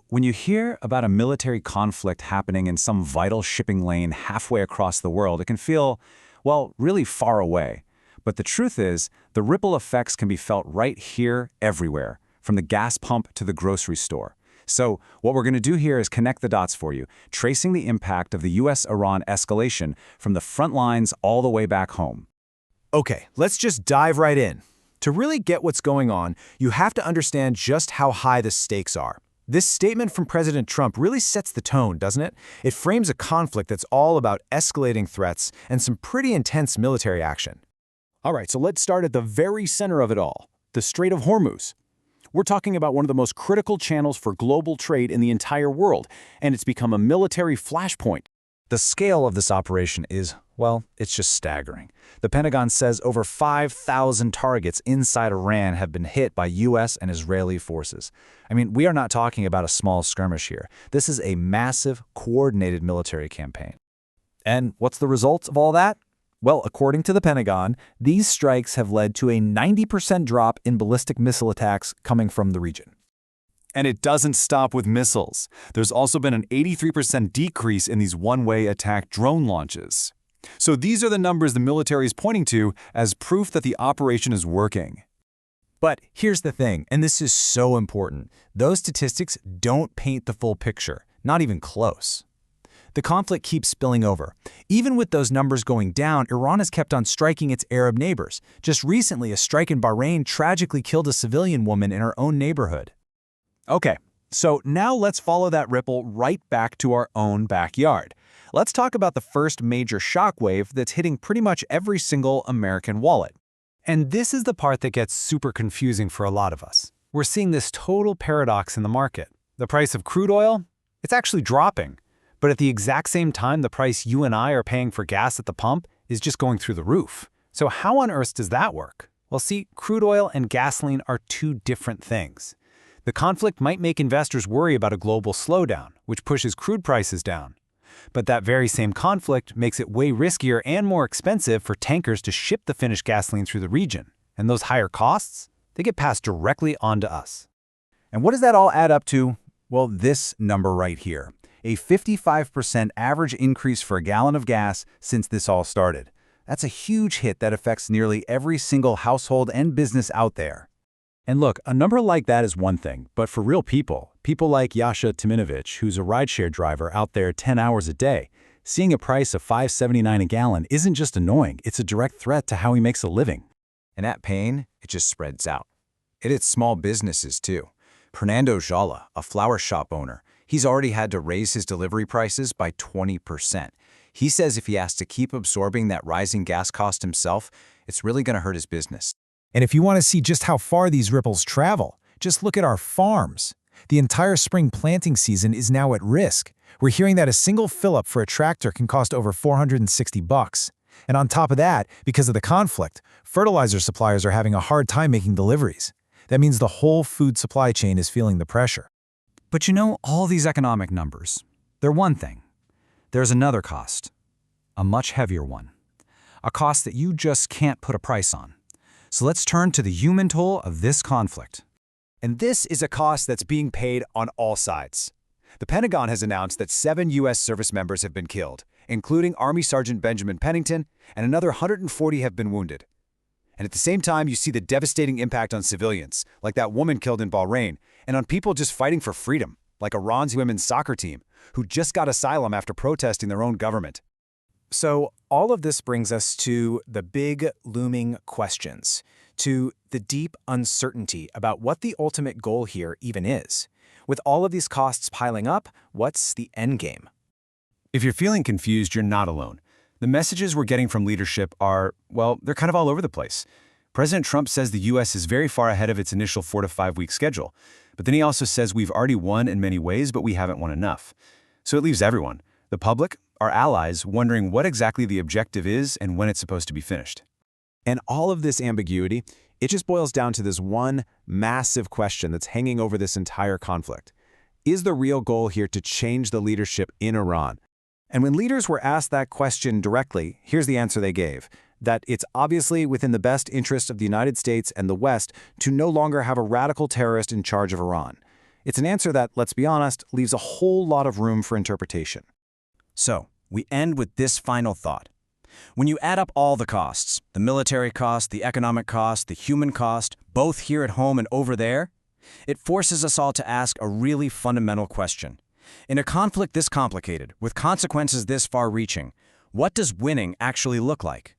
When you hear about a military conflict happening in some vital shipping lane halfway across the world, it can feel, well, really far away. But the truth is, the ripple effects can be felt right here, everywhere, from the gas pump to the grocery store. So what we're going to do here is connect the dots for you, tracing the impact of the US-Iran escalation from the front lines all the way back home. Okay, let's just dive right in. To really get what's going on, you have to understand just how high the stakes are. This statement from President Trump really sets the tone, doesn't it? It frames a conflict that's all about escalating threats and some pretty intense military action. All right, so let's start at the very center of it all, the Strait of Hormuz. We're talking about one of the most critical channels for global trade in the entire world, and it's become a military flashpoint. The scale of this operation is, well, it's just staggering. The Pentagon says over 5,000 targets inside Iran have been hit by U.S. and Israeli forces. I mean, we are not talking about a small skirmish here. This is a massive, coordinated military campaign. And what's the result of all that? Well, according to the Pentagon, these strikes have led to a 90% drop in ballistic missile attacks coming from the region. And it doesn't stop with missiles. There's also been an 83% decrease in these one-way attack drone launches. So these are the numbers the military is pointing to as proof that the operation is working. But here's the thing, and this is so important. Those statistics don't paint the full picture, not even close. The conflict keeps spilling over. Even with those numbers going down, Iran has kept on striking its Arab neighbors. Just recently, a strike in Bahrain tragically killed a civilian woman in her own neighborhood. Okay, so now let's follow that ripple right back to our own backyard. Let's talk about the first major shockwave that's hitting pretty much every single American wallet. And this is the part that gets super confusing for a lot of us. We're seeing this total paradox in the market. The price of crude oil, it's actually dropping. But at the exact same time, the price you and I are paying for gas at the pump is just going through the roof. So how on earth does that work? Well, see, crude oil and gasoline are two different things. The conflict might make investors worry about a global slowdown, which pushes crude prices down. But that very same conflict makes it way riskier and more expensive for tankers to ship the finished gasoline through the region. And those higher costs, they get passed directly on to us. And what does that all add up to? Well, this number right here. A 55% average increase for a gallon of gas since this all started. That's a huge hit that affects nearly every single household and business out there. And look, a number like that is one thing, but for real people like Yasha Timinovich, who's a rideshare driver out there 10 hours a day, seeing a price of $5.79 a gallon isn't just annoying, it's a direct threat to how he makes a living. And that pain, it just spreads out. It hits small businesses too. Fernando Jala, a flower shop owner, he's already had to raise his delivery prices by 20%. He says if he has to keep absorbing that rising gas cost himself, it's really going to hurt his business. And if you want to see just how far these ripples travel, just look at our farms. The entire spring planting season is now at risk. We're hearing that a single fill-up for a tractor can cost over $460. And on top of that, because of the conflict, fertilizer suppliers are having a hard time making deliveries. That means the whole food supply chain is feeling the pressure. But all these economic numbers, they're one thing. There's another cost, a much heavier one. A cost that you just can't put a price on. So let's turn to the human toll of this conflict. And this is a cost that's being paid on all sides. The Pentagon has announced that 7 U.S. service members have been killed, including Army Sergeant Benjamin Pennington, and another 140 have been wounded. And at the same time, you see the devastating impact on civilians, like that woman killed in Bahrain, and on people just fighting for freedom, like Iran's women's soccer team, who just got asylum after protesting their own government. So all of this brings us to the big looming questions, to the deep uncertainty about what the ultimate goal here even is. With all of these costs piling up, what's the end game? If you're feeling confused, you're not alone. The messages we're getting from leadership are, well, they're kind of all over the place. President Trump says the U.S. is very far ahead of its initial 4 to 5 week schedule. But then he also says we've already won in many ways, but we haven't won enough. So it leaves everyone, the public, our allies, wondering what exactly the objective is and when it's supposed to be finished. And all of this ambiguity, it just boils down to this one massive question that's hanging over this entire conflict. Is the real goal here to change the leadership in Iran? And when leaders were asked that question directly, here's the answer they gave, that it's obviously within the best interest of the United States and the West to no longer have a radical terrorist in charge of Iran. It's an answer that, let's be honest, leaves a whole lot of room for interpretation. So, we end with this final thought. When you add up all the costs, the military cost, the economic cost, the human cost, both here at home and over there, it forces us all to ask a really fundamental question. In a conflict this complicated, with consequences this far-reaching, what does winning actually look like?